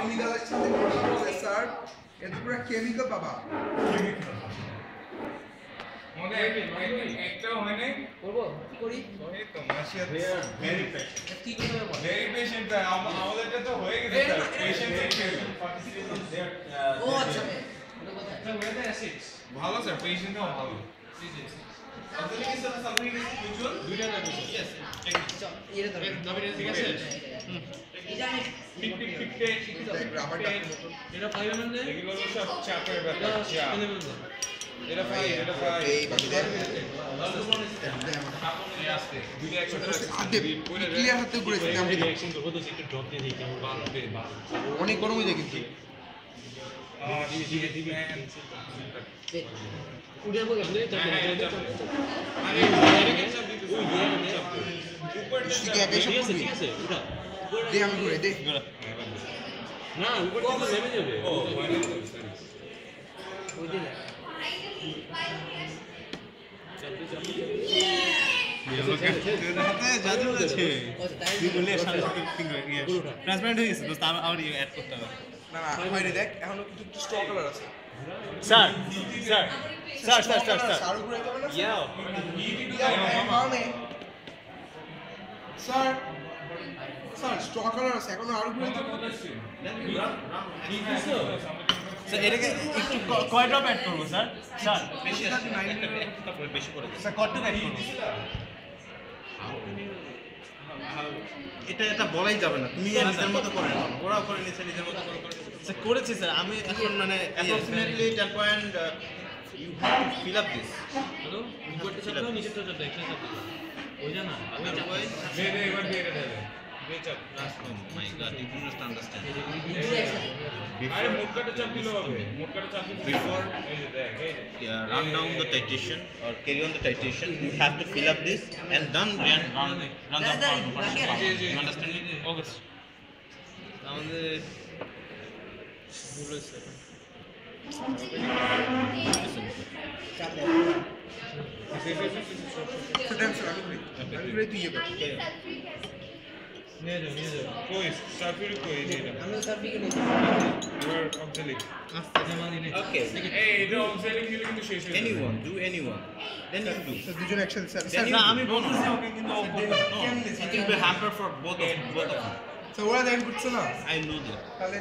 কেমিক্যালের সাথে কথা বলে স্যার এত পুরো কেমিক্যাল বাবা মনে একটা হয় নাই করব কি করি এই তো মাসিয়া ভেরি পেশেন্ট কি করতে হবে ভেরি পেশেন্ট আমাদেরটা তো হয়ে গেছে পেশেন্ট ও আচ্ছা So where the acids? ভালো স্যার পেশেন্টও ভালো Actually, is there something usual? দুইটা লাগবে Yes. Take it. এটা তো Nobody ঠিক আছে? এটা আমি Pick. রাবারটা মতো এটা 5 mm দেয়? এগুলো হলো সব চাপের ব্যাপার এটা চাপ 10 mm দেয়? এটা ফাই এই বাকি দেখ আসতে দুইটা একসাথে আদে ক্লিয়ার হাতে ঘুরে দিতে আমি রিঅ্যাকশন করব তো একটু ড্রপ দিয়ে দিই কেমন অনেক গরম হয়ে যায় কিন্তু দিবি উড়ে পড়ে গেল আরে ঠিক আছে সব করবি ঠিক আছে ওটা দে আমি ঘুরে দে না উপর থেকে নেমে যাবে ও মানে ওই দিন জাদু আছে ও তাই বলে ট্রান্সপারেন্ট হয়ে গেছে দোস্ত আমার অ্যাড করতে হবে না না হয়নি দেখ এখনো কিছু স্টক কালার আছে স্যার স্যার স্যার ঘুরে যাবে না ইয়া স্যার স্যার স্টক কালার আছে এখনো আরো ঘুরে যাবে স্যার এটাকে একটু কয় ড্রপ অ্যাড করব স্যার স্যার বেশি আছে 9 বেশি করে স্যার কত অ্যাড করব এটা বলাই যাবে না তুমি নিজের মতো করে নাও ওরাও করে নিছে নিজের মতো করে স্যার করেছি স্যার আমি এখন মানে approximately 10 point you have to fill up this hello উপরটা চাপ দাও নিচেরটা চাপ দাও একসাথে চাপ দাও ওই জানা আমি দে এবার দিয়ে দে Wait, my God, you do not understand. আরে মোটকাটা চাপ দিলে হবে মোটকাটা চাপ দিলে Before এই যে দেখ এই যে run down the titration or carry on the titration, you have to fill up this and then run the You understand it? Okay. আমাদের স্যার আমি ঘুরে তুই ইয়ে কর নিয়ে যাও কই সার্ফির কই এটা আমি সার্টিফিকেট নিয়েছি ইউর অবজেক্ট Okay. এই এটা অবজেক্ট দিলে কিন্তু শেষ হয়ে যাবে Anyone, do anyone. Then you do. Sir দুজন একসাথে স্যার Then স্যার আমি বলতেছি ওকে কিন্তু it will be hamper for both of you. Sir ওরা দেন করছে না I know that. তাহলে